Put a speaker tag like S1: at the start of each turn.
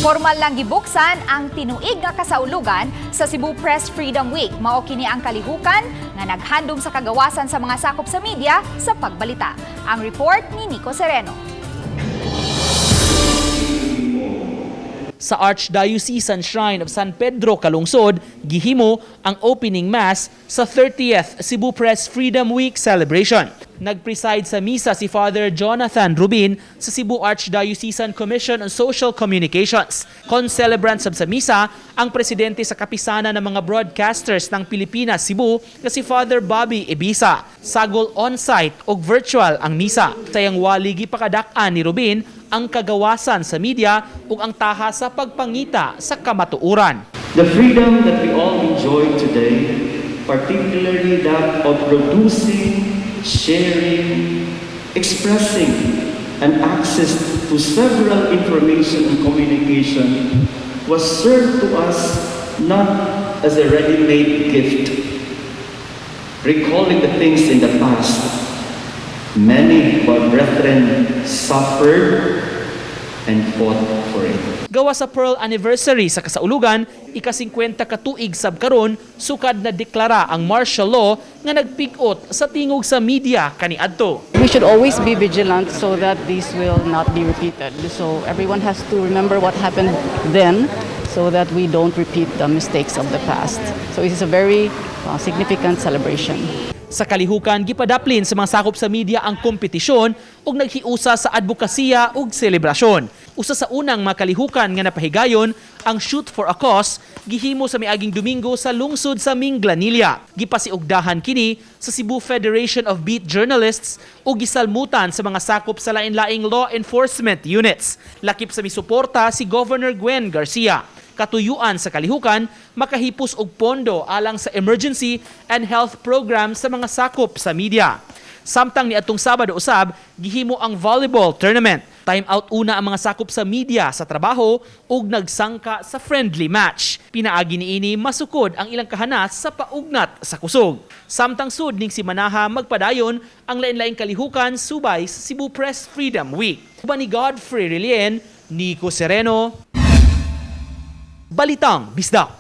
S1: Formal lang gibuksan ang tinuig nga kasaulugan sa Cebu Press Freedom Week. Mao kini ang kalihukan nga naghandom sa kagawasan sa mga sakop sa media sa pagbalita. Ang report ni Nico Sereno.
S2: Sa Archdiocesan Shrine of San Pedro, Calungsod, gihimo ang opening mass sa 30th Cebu Press Freedom Week celebration. Nagpreside sa misa si Father Jonathan Rubin sa Cebu Archdiocesan Commission on Social Communications. Con-celebrant sa misa ang presidente sa kapisanan ng mga broadcasters ng Pilipinas, Cebu, na si Father Bobby Ebisa. Sagol on-site o virtual ang misa. Sayang wali gipakadak-an ni Rubin ang kagawasan sa media ug ang taha sa pagpangita sa kamatuoran.
S3: The freedom that we all enjoy today, particularly that of producing, sharing, expressing, and access to several information and communication was served to us not as a ready-made gift. Recalling the things in the past, many of our brethren suffered and fought for it.
S2: Gawa sa Pearl Anniversary sa kasaulugan, ika-50 katuig sab karon sukad na deklara ang martial law nga nagpikot sa tingog sa media kaniadto.
S4: We should always be vigilant so that these will not be repeated. So everyone has to remember what happened then so that we don't repeat the mistakes of the past. So it is a very significant celebration.
S2: Sa kalihukan, gipadaplin sa mga sakop sa media ang kompetisyon ug naghiusa sa advokasya ug selebrasyon. Usa sa unang mga kalihukan nga napahigayon ang Shoot for a Cause gihimo sa miaging Domingo sa lungsod sa Minglanilla. Gipasiugdahan kini sa Cebu Federation of Beat Journalists ug gisalmutan sa mga sakop sa lain-laing law enforcement units. Lakip sa misuporta si Governor Gwen Garcia. Katuyuan sa kalihukan, makahipos og pondo alang sa emergency and health program sa mga sakop sa media. Samtang niadtong Sabado usab, gihimo ang volleyball tournament. Time out una ang mga sakop sa media sa trabaho ug nagsangka sa friendly match. Pinaagi niini masukod ang ilang kahanas sa paugnat sa kusog. Samtang sud ning si Manaha magpadayon ang lain-laing kalihukan subay sa Cebu Press Freedom Week. Uban ni Godfrey Relien, Nico Sereno, Balitang Bisdak.